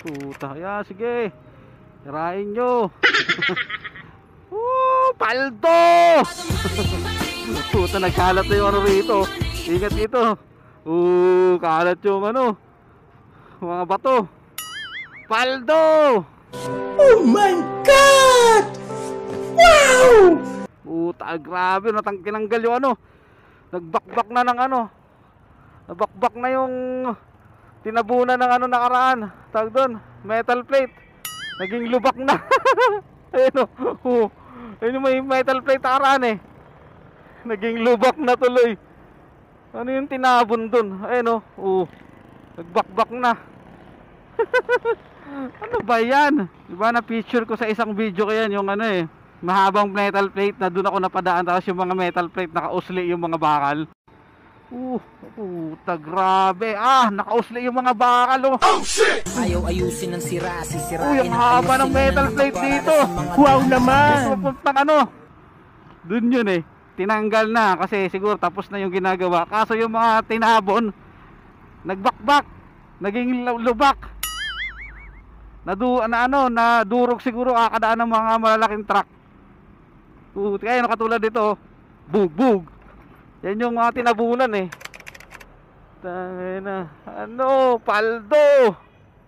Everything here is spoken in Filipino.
Puta, ya, sige. Tirahin nyo. Paldo! Puta, nagkalat na yung ano rito. Ingat dito. Kalat yung ano, mga bato. Paldo! Oh my God! Wow! Puta, grabe, tinanggal yung ano. Nagbakbak na ng ano. Nabakbak na yung tinabunan ng ano nakaraan. Tawag doon, metal plate. Naging lubak na. Ayun o. Ayun yung may metal plate nakaraan eh. Naging lubak na tuloy. Ano yung tinabon doon? Ayun o. Nagbakbak na. Ano ba yan? Diba na picture ko sa isang video ko yan. Yung ano eh, mahabang metal plate na doon ako napadaan. Tapos yung mga metal plate nakausli yung mga bakal. Puta, grabe. Nakausli yung mga bakal. Oh shit! Ayaw ayusin ng sira, sisirain ang haba ng metal plate dito. Wow naman! Pupuntang ano, dun yun eh. Tinanggal na kasi siguro tapos na yung ginagawa. Kaso yung mga tinabon, nagbakbak, naging lubak. Nadurog siguro kakadaan ng mga malalaking truck. Kaya katulad dito, bug. Yan yung mga tinabunan eh. Tangina. Paldo!